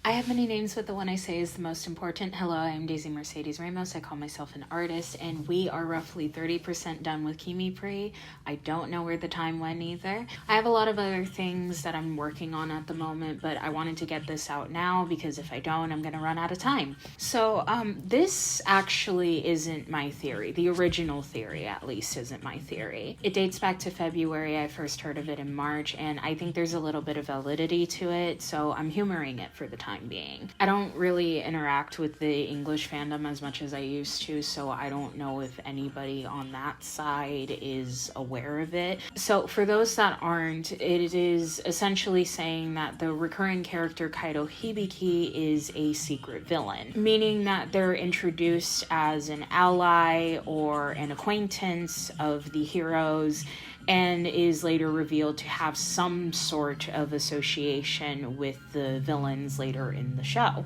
I have many names, but the one I say is the most important. Hello, I am Daisy Mercedes Ramos. I call myself an artist, and we are roughly 30% done with Kimipre. I don't know where the time went either. I have a lot of other things that I'm working on at the moment, but I wanted to get this out now because if I don't, I'm going to run out of time. So this actually isn't my theory. The original theory, at least, isn't my theory. It dates back to February. I first heard of it in March, and I think there's a little bit of validity to it, so I'm humoring it for the time being. I don't really interact with the English fandom as much as I used to, so I don't know if anybody on that side is aware of it. So for those that aren't, it is essentially saying that the recurring character Kaito Hibiki is a secret villain, meaning that they're introduced as an ally or an acquaintance of the heroes and is later revealed to have some sort of association with the villains later in the show.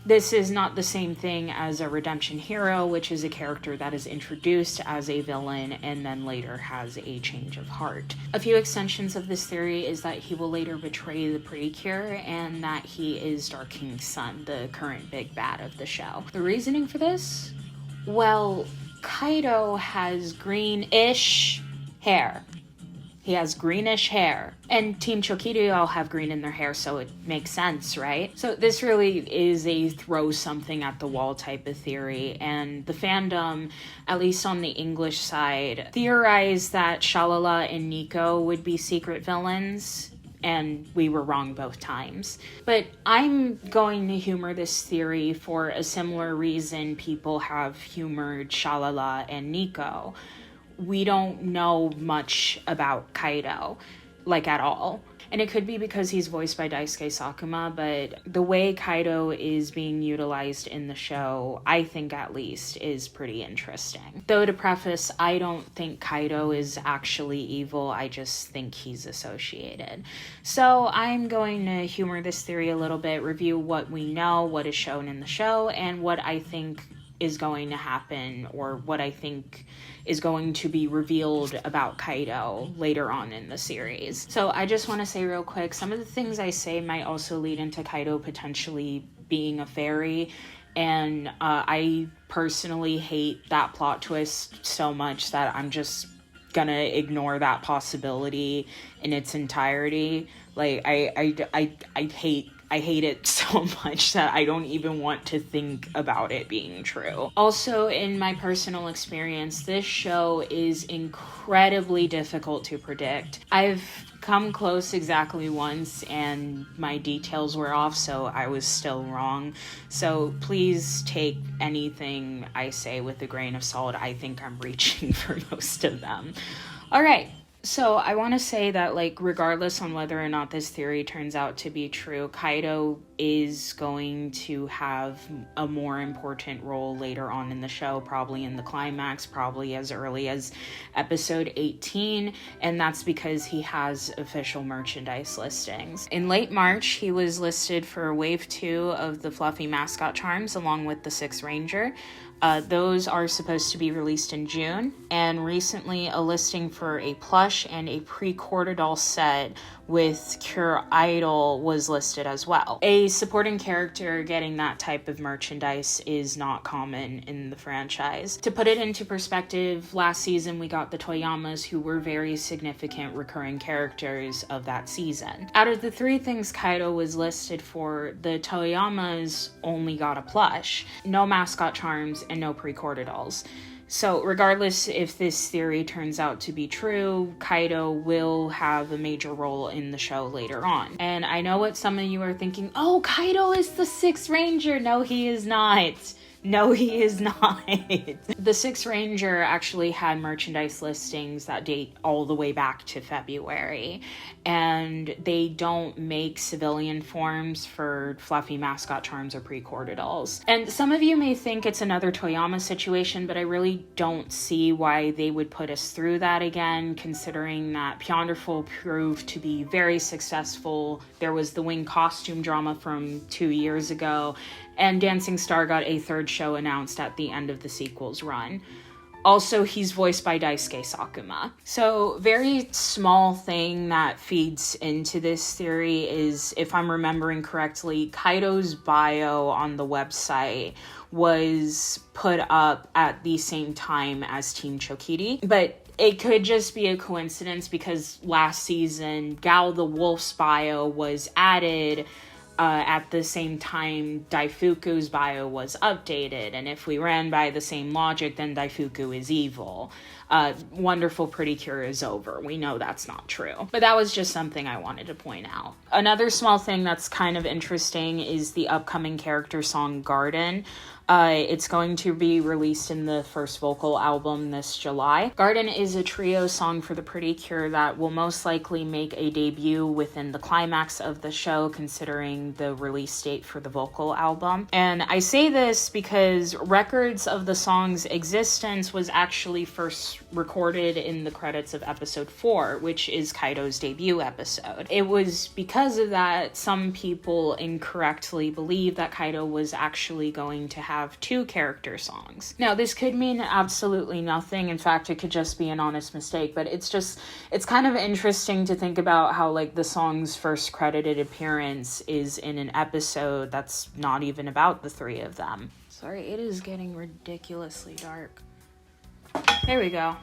This is not the same thing as a redemption hero, which is a character that is introduced as a villain and then later has a change of heart. A few extensions of this theory is that he will later betray the Precure and that he is Dark King's son, the current big bad of the show. The reasoning for this? Well, Kaito has greenish hair. He has greenish hair. And Team Chokkiri all have green in their hair, so it makes sense, right? So this really is a throw something at the wall type of theory, and the fandom, at least on the English side, theorized that Shalala and Nico would be secret villains, and we were wrong both times. But I'm going to humor this theory for a similar reason people have humored Shalala and Nico. We don't know much about Kaito, like at all. And it could be because he's voiced by Daisuke Sakuma, but the way Kaito is being utilized in the show, I think at least, is pretty interesting. Though to preface, I don't think Kaito is actually evil, I just think he's associated. So I'm going to humor this theory a little bit, review what we know, what is shown in the show, and what I think is going to happen, or what I think is going to be revealed about Kaito later on in the series. So I just want to say real quick, some of the things I say might also lead into Kaito potentially being a fairy, and I personally hate that plot twist so much that I'm just gonna ignore that possibility in its entirety. Like, I hate it so much that I don't even want to think about it being true. Also, in my personal experience, this show is incredibly difficult to predict. I've come close exactly once and my details were off, so I was still wrong. So please take anything I say with a grain of salt. I think I'm reaching for most of them. All right. So I want to say that, like, regardless on whether or not this theory turns out to be true, Kaito is going to have a more important role later on in the show, probably in the climax, probably as early as episode 18, and that's because he has official merchandise listings. In late March, he was listed for Wave 2 of the Fluffy Mascot Charms, along with the Six Ranger. Those are supposed to be released in June, and recently a listing for a plush and a pre-quarter doll set with Cure Idol was listed as well. A supporting character getting that type of merchandise is not common in the franchise. To put it into perspective, last season we got the Toyamas, who were very significant recurring characters of that season. Out of the three things Kaito was listed for, the Toyamas only got a plush, no mascot charms, and no pre-quarter dolls. So regardless if this theory turns out to be true, Kaito will have a major role in the show later on. And I know what some of you are thinking, oh, Kaito is the Sixth Ranger. No, he is not. No, he is not. The Sixth Ranger actually had merchandise listings that date all the way back to February, and they don't make civilian forms for fluffy mascot charms or pre-quarter dolls. And some of you may think it's another Toyama situation, but I really don't see why they would put us through that again, considering that Pionderful proved to be very successful. There was the Wing costume drama from 2 years ago, and Dancing Star got a third show announced at the end of the sequel's run. Also, he's voiced by Daisuke Sakuma. So, very small thing that feeds into this theory is, if I'm remembering correctly, Kaito's bio on the website was put up at the same time as Team Chokkiri. But it could just be a coincidence because last season, Gal the Wolf's bio was added at the same time Daifuku's bio was updated. And if we ran by the same logic, then Daifuku is evil. Wonderful Pretty Cure is over. We know that's not true. But that was just something I wanted to point out. Another small thing that's kind of interesting is the upcoming character song Garden. It's going to be released in the first vocal album this July. Garden is a trio song for the Pretty Cure that will most likely make a debut within the climax of the show, considering the release date for the vocal album. And I say this because records of the song's existence was actually first recorded in the credits of episode 4, which is Kaito's debut episode. It was because of that some people incorrectly believe that Kaito was actually going to have 2 character songs. Now, this could mean absolutely nothing. In fact, it could just be an honest mistake, but it's kind of interesting to think about how, like, the song's first credited appearance is in an episode that's not even about the 3 of them. Sorry, it is getting ridiculously dark. There we go.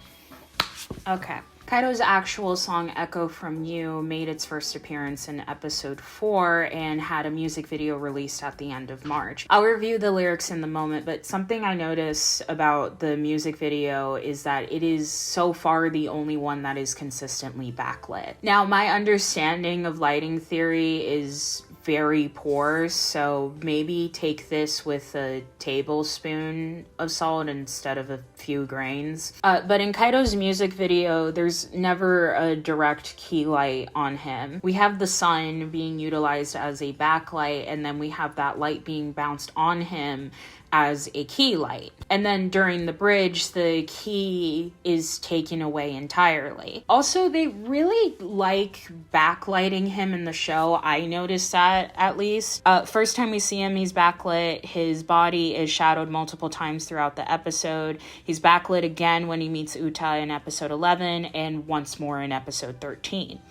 Okay. Kaito's actual song Echo From You made its first appearance in episode 4 and had a music video released at the end of March. I'll review the lyrics in the moment, but something I notice about the music video is that it is so far the only one that is consistently backlit. Now, my understanding of lighting theory is very poor, so maybe take this with a tablespoon of salt instead of a few grains. But in Kaito's music video, there's never a direct key light on him. We have the sun being utilized as a backlight, and then we have that light being bounced on him as a key light. And then during the bridge, the key is taken away entirely. Also, they really like backlighting him in the show. I noticed that, at least. First time we see him, he's backlit. His body is shadowed multiple times throughout the episode. He's backlit again when he meets Uta in episode 11, and once more in episode 13.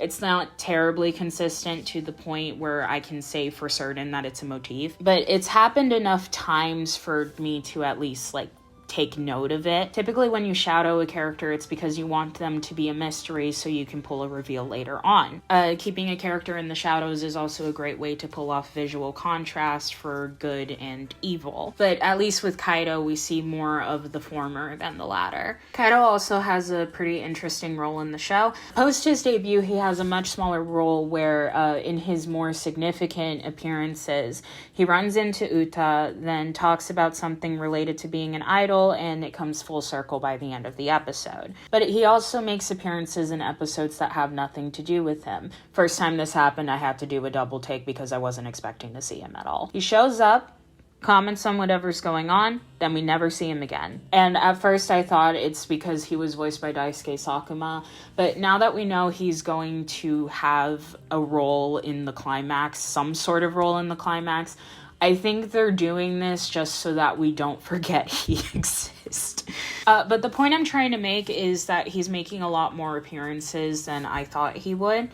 It's not terribly consistent to the point where I can say for certain that it's a motif, but it's happened enough times for me to at least, like, take note of it. Typically when you shadow a character, it's because you want them to be a mystery so you can pull a reveal later on. Keeping a character in the shadows is also a great way to pull off visual contrast for good and evil. But at least with Kaito, we see more of the former than the latter. Kaito also has a pretty interesting role in the show. Post his debut, he has a much smaller role where in his more significant appearances, he runs into Uta, then talks about something related to being an idol, and it comes full circle by the end of the episode. But he also makes appearances in episodes that have nothing to do with him. First time this happened, I had to do a double take because I wasn't expecting to see him at all. He shows up, comments on whatever's going on, then we never see him again. And at first I thought it's because he was voiced by Daisuke Sakuma, but now that we know he's going to have a role in the climax, some sort of role in the climax, I think they're doing this just so that we don't forget he exists. But the point I'm trying to make is that he's making a lot more appearances than I thought he would.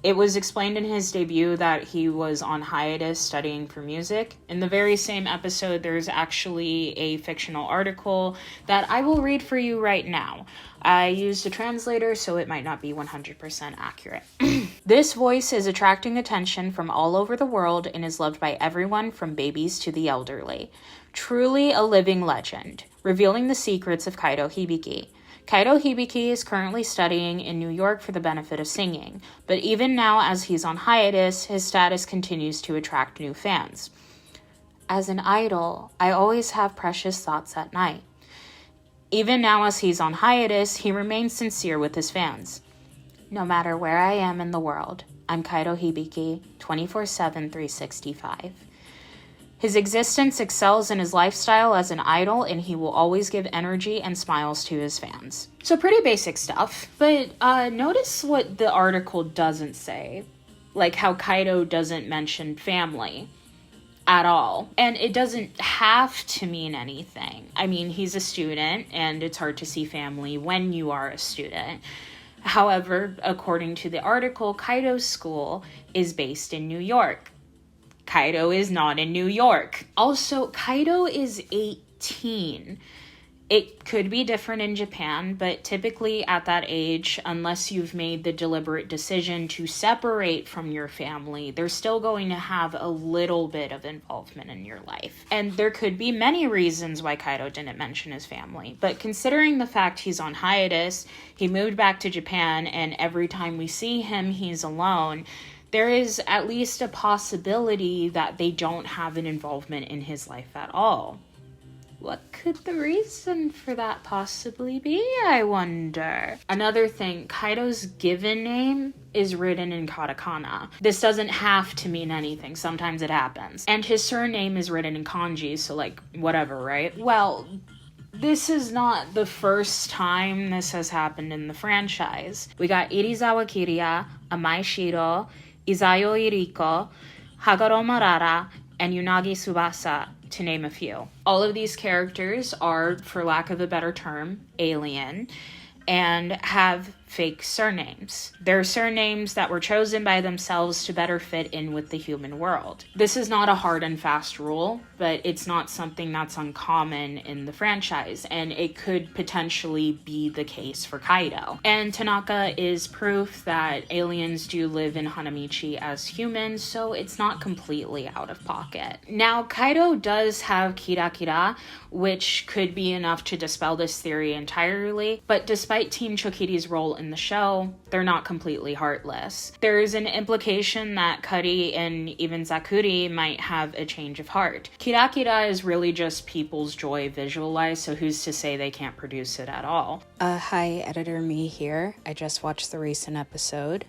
It was explained in his debut that he was on hiatus studying for music. In the very same episode, there's actually a fictional article that I will read for you right now. I used a translator, so it might not be 100% accurate. This voice is attracting attention from all over the world and is loved by everyone from babies to the elderly. Truly a living legend, revealing the secrets of Kaito Hibiki. Kaito Hibiki is currently studying in New York for the benefit of singing, but even now as he's on hiatus, his status continues to attract new fans. As an idol, I always have precious thoughts at night. Even now as he's on hiatus, he remains sincere with his fans. No matter where I am in the world, I'm Kaito Hibiki, 24/7, 365. His existence excels in his lifestyle as an idol, and he will always give energy and smiles to his fans. So pretty basic stuff, but notice what the article doesn't say, like how Kaito doesn't mention family. at all. And it doesn't have to mean anything. I mean, he's a student, and it's hard to see family when you are a student. However, according to the article, Kaito's school is based in New York. Kaito is not in New York. Also, Kaito is 18. It could be different in Japan, but typically at that age, unless you've made the deliberate decision to separate from your family, they're still going to have a little bit of involvement in your life. And there could be many reasons why Kaito didn't mention his family, but considering the fact he's on hiatus, he moved back to Japan, and every time we see him, he's alone, there is at least a possibility that they don't have an involvement in his life at all. What could the reason for that possibly be, I wonder? Another thing, Kaito's given name is written in katakana. This doesn't have to mean anything. Sometimes it happens. And his surname is written in kanji, so like, whatever, right? Well, this is not the first time this has happened in the franchise. We got Irizawa Kiriya, Amai Shiro, Izayo Iriko, Hagaro Marara, and Yunagi Tsubasa, to name a few. All of these characters are, for lack of a better term, alien, and have fake surnames. They're surnames that were chosen by themselves to better fit in with the human world. This is not a hard and fast rule, but it's not something that's uncommon in the franchise, and it could potentially be the case for Kaito. And Tanaka is proof that aliens do live in Hanamichi as humans, so it's not completely out of pocket. Now, Kaito does have Kira Kira, which could be enough to dispel this theory entirely, but despite Team Chokkiri's role in the show, they're not completely heartless. There's an implication that Kari and even Zakuri might have a change of heart. Kira Kira is really just people's joy visualized, so who's to say they can't produce it at all? Hi, Editor Me here. I just watched the recent episode.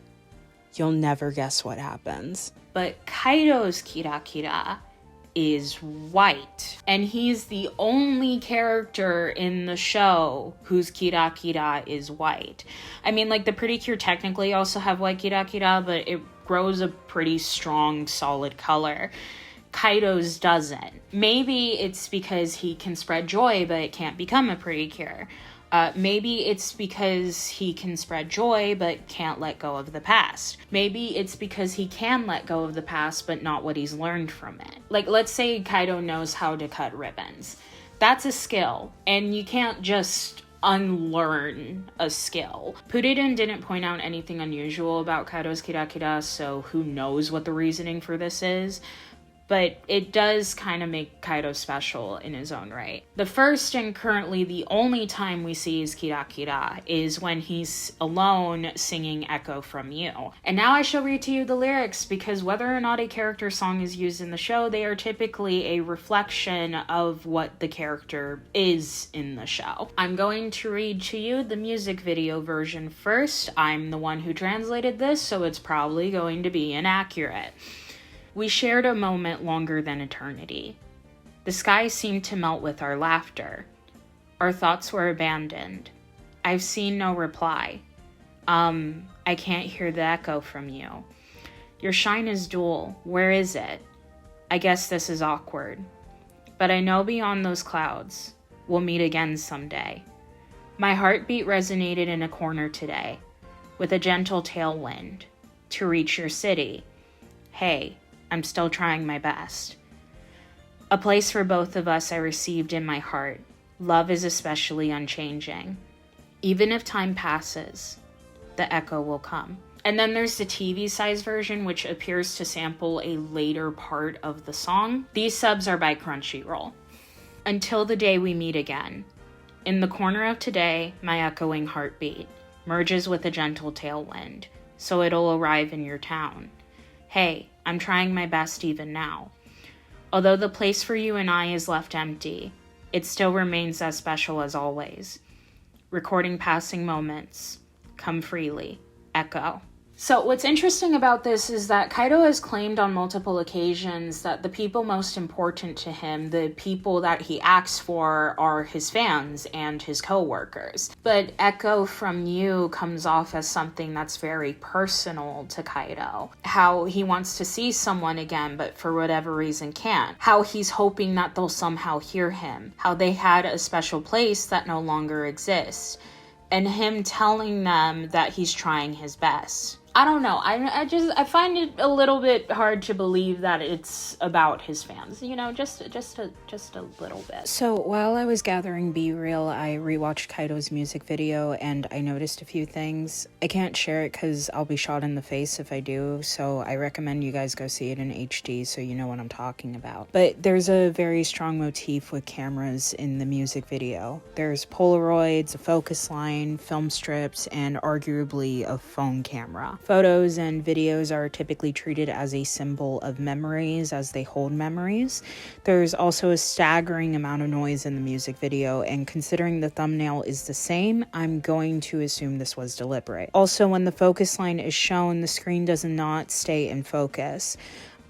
You'll never guess what happens. But Kaito's Kira Kira is white, and he's the only character in the show whose Kira Kira is white. I mean, like, the Precure technically also have white Kira Kira, but it grows a pretty strong, solid color. Kaito's doesn't. Maybe it's because he can spread joy, but it can't become a Precure. Maybe it's because he can spread joy but can't let go of the past. Maybe it's because he can let go of the past but not what he's learned from it. Like, let's say Kaito knows how to cut ribbons. That's a skill, and you can't just unlearn a skill. Puririn didn't point out anything unusual about Kaito's Kira Kira, so who knows what the reasoning for this is. But it does kind of make Kaito special in his own right. The first and currently the only time we see his Kira Kira is when he's alone singing Echo from You. And now I shall read to you the lyrics, because whether or not a character song is used in the show, they are typically a reflection of what the character is in the show. I'm going to read to you the music video version first. I'm the one who translated this, so it's probably going to be inaccurate. We shared a moment longer than eternity. The sky seemed to melt with our laughter. Our thoughts were abandoned. I've seen no reply. I can't hear the echo from you. Your shine is dual. Where is it? I guess this is awkward. But I know beyond those clouds, we'll meet again someday. My heartbeat resonated in a corner today, with a gentle tailwind, to reach your city. Hey, I'm still trying my best. A place for both of us I received in my heart. Love is especially unchanging. Even if time passes, the echo will come. And then there's the TV-size version, which appears to sample a later part of the song. These subs are by Crunchyroll. Until the day we meet again. In the corner of today, my echoing heartbeat merges with a gentle tailwind, so it'll arrive in your town. Hey, I'm trying my best even now. Although the place for you and I is left empty, it still remains as special as always. Recording passing moments. Come freely. Echo. So what's interesting about this is that Kaito has claimed on multiple occasions that the people most important to him, the people that he acts for, are his fans and his co-workers. But Echo from You comes off as something that's very personal to Kaito. How he wants to see someone again, but for whatever reason can't. How he's hoping that they'll somehow hear him. How they had a special place that no longer exists. And him telling them that he's trying his best. I don't know. I find it a little bit hard to believe that it's about his fans. You know, just a little bit. So while I was gathering B-Reel, I rewatched Kaito's music video and I noticed a few things. I can't share it because I'll be shot in the face if I do, so I recommend you guys go see it in HD so you know what I'm talking about. But there's a very strong motif with cameras in the music video. There's Polaroids, a focus line, film strips, and arguably a phone camera. Photos and videos are typically treated as a symbol of memories as they hold memories. There's also a staggering amount of noise in the music video, and considering the thumbnail is the same, I'm going to assume this was deliberate. Also, when the focus line is shown, the screen does not stay in focus.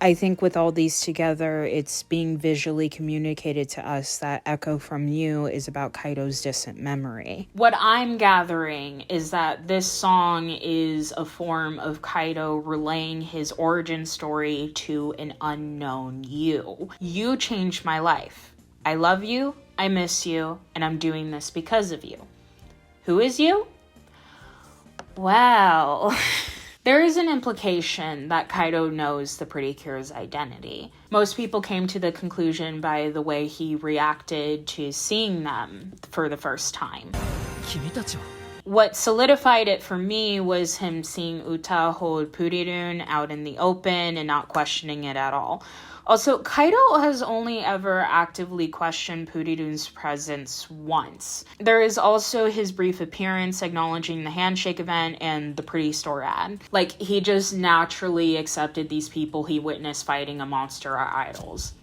I think with all these together, it's being visually communicated to us that Echo from You is about Kaito's distant memory. What I'm gathering is that this song is a form of Kaito relaying his origin story to an unknown you. You changed my life. I love you, I miss you, and I'm doing this because of you. Who is you? Well... There is an implication that Kaito knows the Precure's identity. Most people came to the conclusion by the way he reacted to seeing them for the first time. What solidified it for me was him seeing Uta hold Purirun out in the open and not questioning it at all. Also, Kaito has only ever actively questioned Purirun's presence once. There is also his brief appearance acknowledging the handshake event and the pretty store ad. Like, he just naturally accepted these people he witnessed fighting a monster or idols.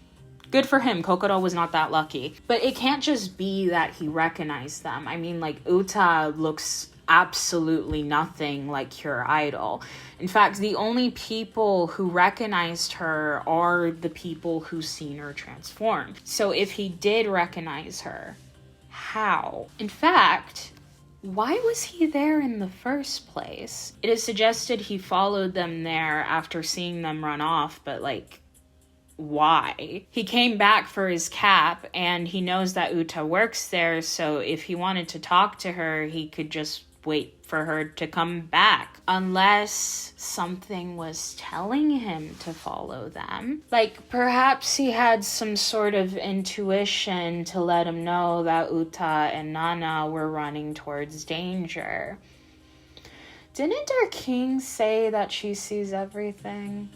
Good for him, Kokoro was not that lucky. But it can't just be that he recognized them. I mean, like, Uta looks absolutely nothing like your idol. In fact, the only people who recognized her are the people who've seen her transform. So if he did recognize her, how? In fact, why was he there in the first place? It is suggested he followed them there after seeing them run off, but like, why? He came back for his cap and he knows that Uta works there, so if he wanted to talk to her, he could just wait for her to come back. Unless something was telling him to follow them. Like, perhaps he had some sort of intuition to let him know that Uta and Nana were running towards danger. Didn't our king say that she sees everything?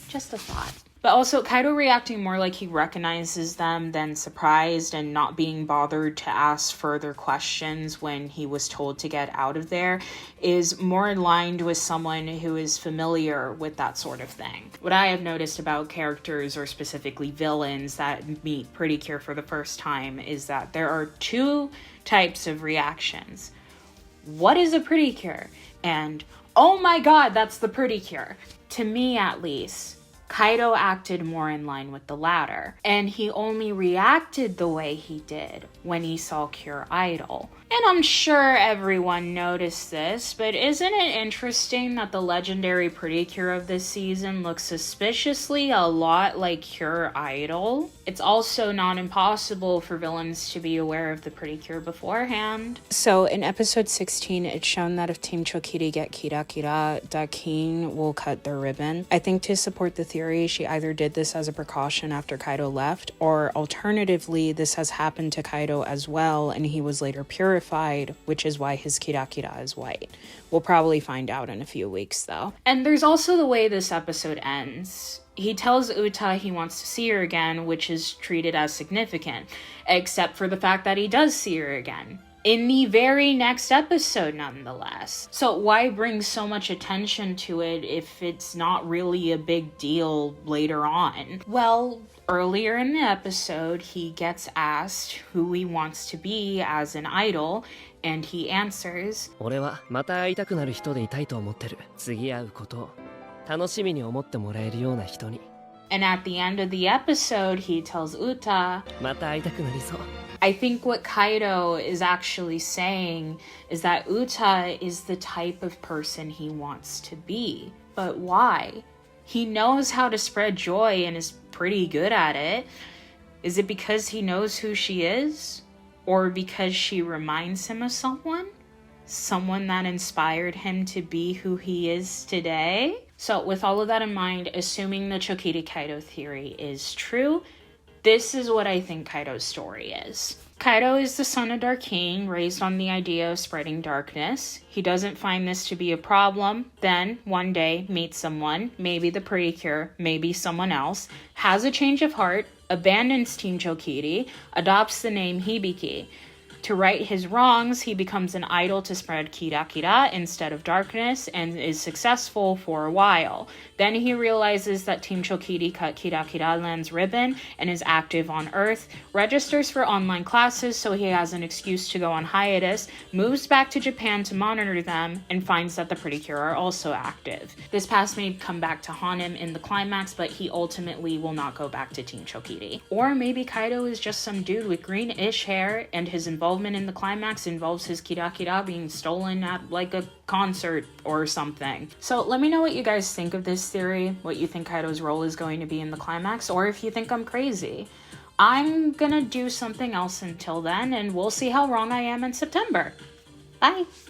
Just a thought. But also, Kaito reacting more like he recognizes them than surprised and not being bothered to ask further questions when he was told to get out of there is more aligned with someone who is familiar with that sort of thing. What I have noticed about characters, or specifically villains, that meet Precure for the first time is that there are two types of reactions. What is a Precure? And, oh my god, that's the Precure. To me, at least, Kaito acted more in line with the latter, and he only reacted the way he did when he saw Cure Idol. And I'm sure everyone noticed this, but isn't it interesting that the legendary Precure of this season looks suspiciously a lot like Cure Idol? It's also not impossible for villains to be aware of the Precure beforehand. So in episode 16, it's shown that if Team Chokkiri get Kira Kira, Dakin will cut their ribbon. I think to support the theory, she either did this as a precaution after Kaito left, or alternatively, this has happened to Kaito as well, and he was later purified, which is why his Kira Kira is white. We'll probably find out in a few weeks, though. And there's also the way this episode ends. He tells Uta he wants to see her again, which is treated as significant, except for the fact that he does see her again. in the very next episode nonetheless. So why bring so much attention to it if it's not really a big deal later on? Well, earlier in the episode, he gets asked who he wants to be as an idol, and he answers, 俺はまた会いたくなる人でいたいと思ってる。次会うことを楽しみに思ってもらえるような人に。 And at the end of the episode, he tells Uta, また会いたくなりそう。 I think what Kaito is actually saying is that Uta is the type of person he wants to be. But why? He knows how to spread joy and is pretty good at it. Is it because he knows who she is? Or because she reminds him of someone? Someone that inspired him to be who he is today? So with all of that in mind, assuming the Chokkiri Kaito theory is true, this is what I think Kaito's story is. Kaito is the son of Dark King, raised on the idea of spreading darkness. He doesn't find this to be a problem, then one day meets someone, maybe the Precure, maybe someone else, has a change of heart, abandons Team Chokkiri, adopts the name Hibiki. To right his wrongs, he becomes an idol to spread kira instead of darkness and is successful for a while. Then he realizes that Team Chokkiri cut kira land's ribbon and is active on Earth, registers for online classes so he has an excuse to go on hiatus, moves back to Japan to monitor them, and finds that the Precure are also active. This past may come back to haunt him in the climax, but he ultimately will not go back to Team Chokkiri. Or maybe Kaito is just some dude with greenish hair and his involvement in the climax involves his kira being stolen at like a concert or something. So let me know what you guys think of this theory, what you think Kaito's role is going to be in the climax, or if you think I'm crazy. I'm gonna do something else until then, and we'll see how wrong I am in September. Bye!